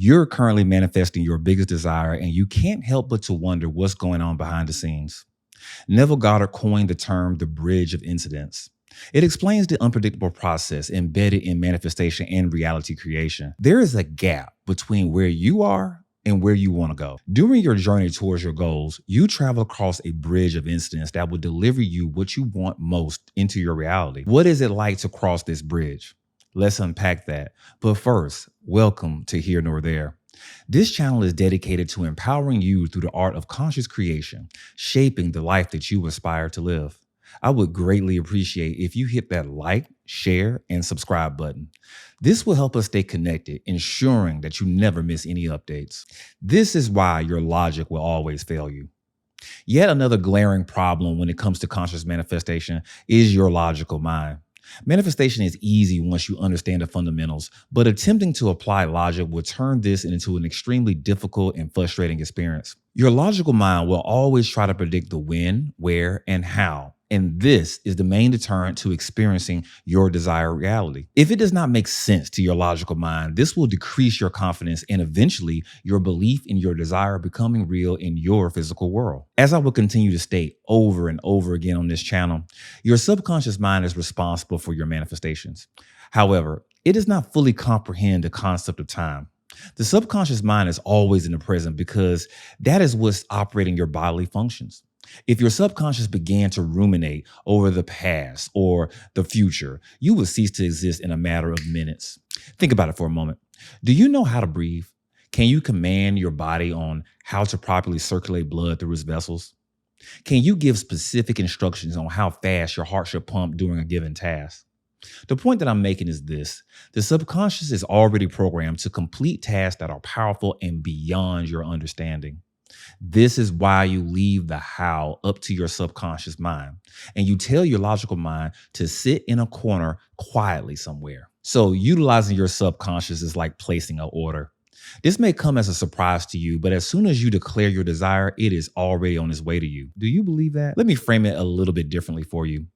You're currently manifesting your biggest desire, and you can't help but to wonder what's going on behind the scenes. Neville Goddard coined the term the bridge of incidents. It explains the unpredictable process embedded in manifestation and reality creation. There is a gap between where you are and where you want to go. During your journey towards your goals, you travel across a bridge of incidents that will deliver you what you want most into your reality. What is it like to cross this bridge? Let's unpack that. But first, welcome to Here Nor There. This channel is dedicated to empowering you through the art of conscious creation, shaping the life that you aspire to live. I would greatly appreciate if you hit that like, share, and subscribe button. This will help us stay connected, ensuring that you never miss any updates. This is why your logic will always fail you. Yet another glaring problem when it comes to conscious manifestation is your logical mind. Manifestation is easy once you understand the fundamentals, but attempting to apply logic will turn this into an extremely difficult and frustrating experience. Your logical mind will always try to predict the when, where, and how. And this is the main deterrent to experiencing your desired reality. If it does not make sense to your logical mind, this will decrease your confidence and eventually your belief in your desire becoming real in your physical world. As I will continue to state over and over again on this channel, your subconscious mind is responsible for your manifestations. However, it does not fully comprehend the concept of time. The subconscious mind is always in the present because that is what's operating your bodily functions. If your subconscious began to ruminate over the past or the future, you would cease to exist in a matter of minutes. Think about it for a moment. Do you know how to breathe? Can you command your body on how to properly circulate blood through its vessels? Can you give specific instructions on how fast your heart should pump during a given task? The point that I'm making is this: the subconscious is already programmed to complete tasks that are powerful and beyond your understanding. This is why you leave the how up to your subconscious mind and you tell your logical mind to sit in a corner quietly somewhere. So utilizing your subconscious is like placing an order. This may come as a surprise to you, but as soon as you declare your desire, it is already on its way to you. Do you believe that? Let me frame it a little bit differently for you.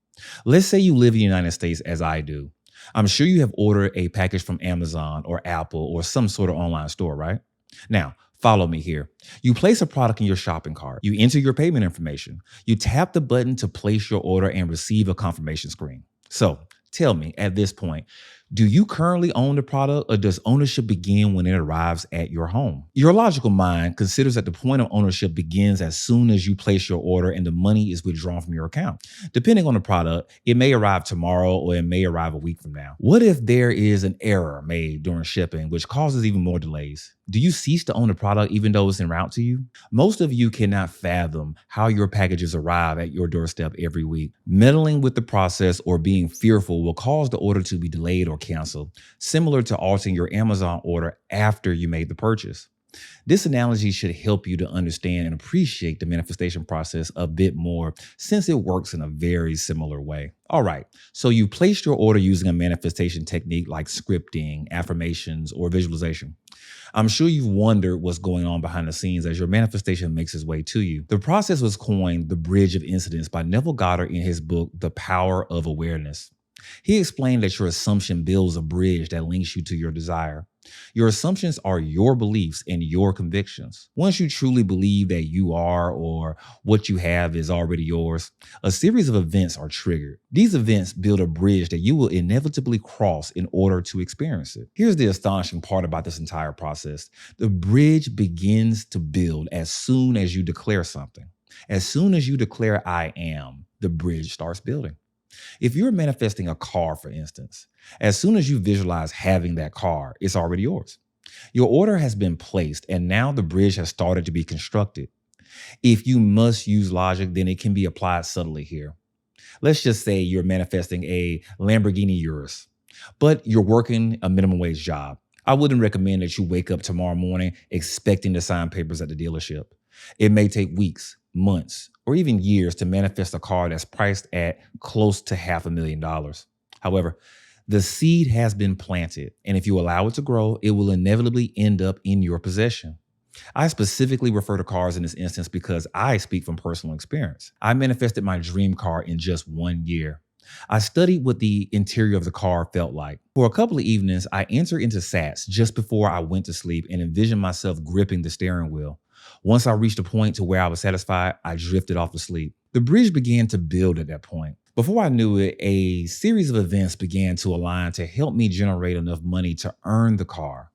Let's say you live in the United States as I do. I'm sure you have ordered a package from Amazon or Apple or some sort of online store, right? Now, follow me here. You place a product in your shopping cart. You enter your payment information. You tap the button to place your order and receive a confirmation screen. So tell me at this point, do you currently own the product or does ownership begin when it arrives at your home? Your logical mind considers that the point of ownership begins as soon as you place your order and the money is withdrawn from your account. Depending on the product, it may arrive tomorrow or it may arrive a week from now. What if there is an error made during shipping, which causes even more delays? Do you cease to own the product even though it's en route to you? Most of you cannot fathom how your packages arrive at your doorstep every week. Meddling with the process or being fearful will cause the order to be delayed or canceled, similar to altering your Amazon order after you made the purchase. This analogy should help you to understand and appreciate the manifestation process a bit more since it works in a very similar way. All right, so you placed your order using a manifestation technique like scripting, affirmations, or visualization. I'm sure you've wondered what's going on behind the scenes as your manifestation makes its way to you. The process was coined the bridge of incidents by Neville Goddard in his book, The Power of Awareness. He explained that your assumption builds a bridge that links you to your desire. Your assumptions are your beliefs and your convictions. Once you truly believe that you are or what you have is already yours, a series of events are triggered. These events build a bridge that you will inevitably cross in order to experience it. Here's the astonishing part about this entire process. The bridge begins to build as soon as you declare something. As soon as you declare I am, the bridge starts building. If you're manifesting a car, for instance, as soon as you visualize having that car, it's already yours. Your order has been placed and now the bridge has started to be constructed. If you must use logic, then it can be applied subtly here. Let's just say you're manifesting a Lamborghini Urus, but you're working a minimum wage job. I wouldn't recommend that you wake up tomorrow morning expecting to sign papers at the dealership. It may take weeks, months, or even years to manifest a car that's priced at close to $500,000. However, the seed has been planted, and if you allow it to grow, it will inevitably end up in your possession. I specifically refer to cars in this instance because I speak from personal experience. I manifested my dream car in just 1 year. I studied what the interior of the car felt like. For a couple of evenings, I entered into SATs just before I went to sleep and envisioned myself gripping the steering wheel. Once I reached a point to where I was satisfied, I drifted off to sleep. The bridge began to build at that point. Before I knew it, a series of events began to align to help me generate enough money to earn the car.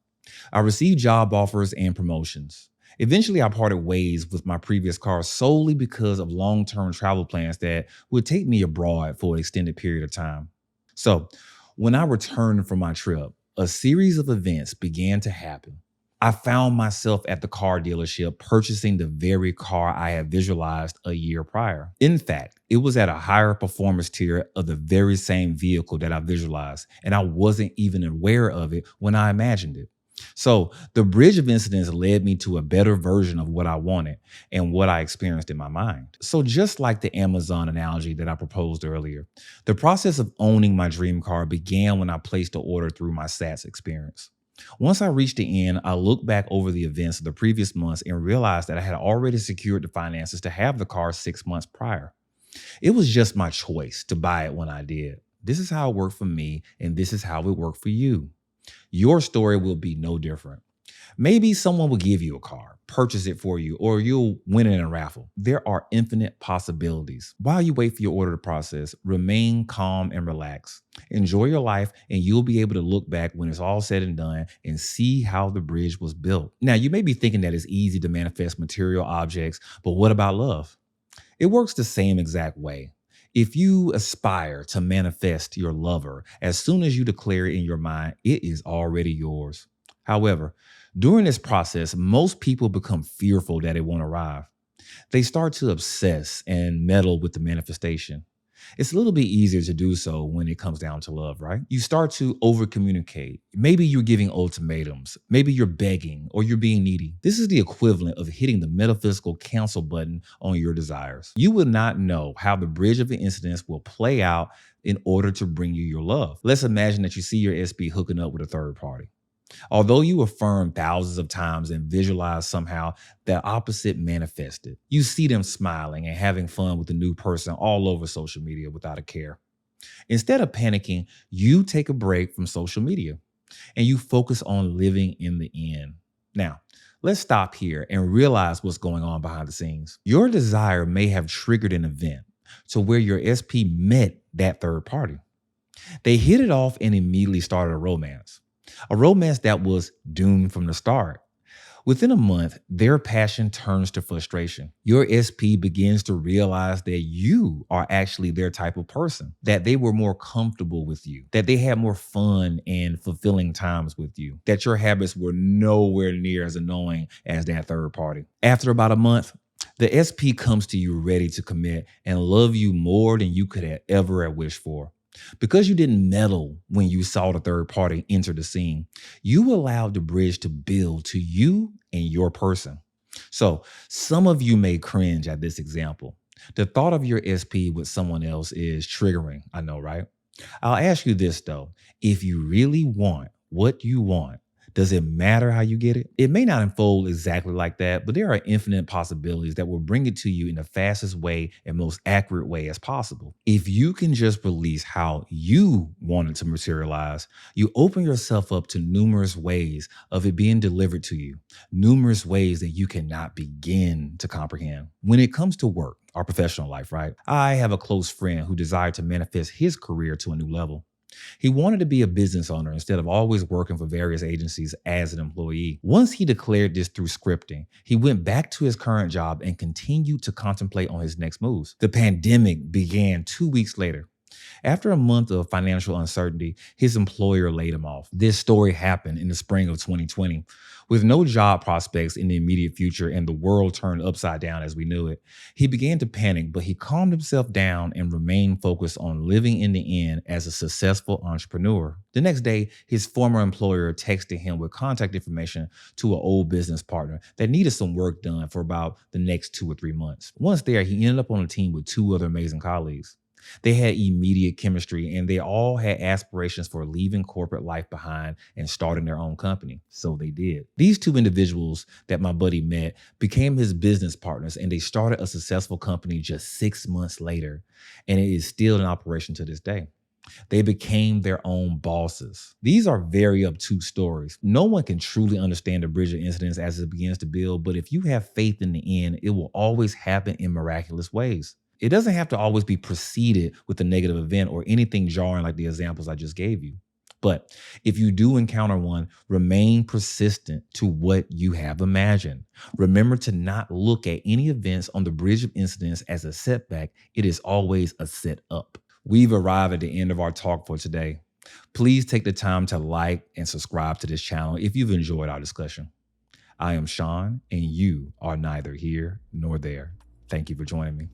I received job offers and promotions. Eventually, I parted ways with my previous car solely because of long term travel plans that would take me abroad for an extended period of time. So, when I returned from my trip, a series of events began to happen. I found myself at the car dealership purchasing the very car I had visualized a year prior. In fact, it was at a higher performance tier of the very same vehicle that I visualized, and I wasn't even aware of it when I imagined it. So the bridge of incidents led me to a better version of what I wanted and what I experienced in my mind. So just like the Amazon analogy that I proposed earlier, the process of owning my dream car began when I placed the order through my SATS experience. Once I reached the end, I looked back over the events of the previous months and realized that I had already secured the finances to have the car 6 months prior. It was just my choice to buy it when I did. This is how it worked for me, and this is how it worked for you. Your story will be no different. Maybe someone will give you a car, purchase it for you, or you'll win it in a raffle. There are infinite possibilities. While you wait for your order to process, remain calm and relax. Enjoy your life, and you'll be able to look back when it's all said and done and see how the bridge was built. Now, you may be thinking that it's easy to manifest material objects, but what about love? It works the same exact way. If you aspire to manifest your lover, as soon as you declare it in your mind, it is already yours. However, during this process, most people become fearful that it won't arrive. They start to obsess and meddle with the manifestation. It's a little bit easier to do so when it comes down to love, right? You start to over communicate. Maybe you're giving ultimatums. Maybe you're begging or you're being needy. This is the equivalent of hitting the metaphysical cancel button on your desires. You will not know how the bridge of the incidents will play out in order to bring you your love. Let's imagine that you see your SB hooking up with a third party. Although you affirm thousands of times and visualize somehow, the opposite manifested. You see them smiling and having fun with the new person all over social media without a care. Instead of panicking, you take a break from social media and you focus on living in the end. Now, let's stop here and realize what's going on behind the scenes. Your desire may have triggered an event to where your SP met that third party. They hit it off and immediately started a romance that was doomed from the start. Within a month, their passion turns to frustration. Your SP begins to realize that you are actually their type of person, that they were more comfortable with you, that they had more fun and fulfilling times with you, that your habits were nowhere near as annoying as that third party. After about a month, the SP comes to you ready to commit and love you more than you could have ever wished for. Because you didn't meddle when you saw the third party enter the scene, you allowed the bridge to build to you and your person. So some of you may cringe at this example. The thought of your SP with someone else is triggering, I know, right? I'll ask you this though. If you really want what you want, does it matter how you get it? It may not unfold exactly like that, but there are infinite possibilities that will bring it to you in the fastest way and most accurate way as possible. If you can just release how you want it to materialize, you open yourself up to numerous ways of it being delivered to you, numerous ways that you cannot begin to comprehend. When it comes to work, our professional life, right? I have a close friend who desired to manifest his career to a new level. He wanted to be a business owner instead of always working for various agencies as an employee. Once he declared this through scripting, he went back to his current job and continued to contemplate on his next moves. The pandemic began 2 weeks later. After a month of financial uncertainty, his employer laid him off. This story happened in the spring of 2020. With no job prospects in the immediate future and the world turned upside down as we knew it, he began to panic, but he calmed himself down and remained focused on living in the end as a successful entrepreneur. The next day, his former employer texted him with contact information to an old business partner that needed some work done for about the next 2 or 3 months. Once there, he ended up on a team with 2 other amazing colleagues. They had immediate chemistry and they all had aspirations for leaving corporate life behind and starting their own company. So they did. These two individuals that my buddy met became his business partners and they started a successful company just 6 months later. And it is still in operation to this day. They became their own bosses. These are very obtuse stories. No one can truly understand the bridge of incidents as it begins to build, but if you have faith in the end, it will always happen in miraculous ways. It doesn't have to always be preceded with a negative event or anything jarring like the examples I just gave you. But if you do encounter one, remain persistent to what you have imagined. Remember to not look at any events on the bridge of incidents as a setback. It is always a setup. We've arrived at the end of our talk for today. Please take the time to like and subscribe to this channel if you've enjoyed our discussion. I am Shaun, and you are neither here nor there. Thank you for joining me.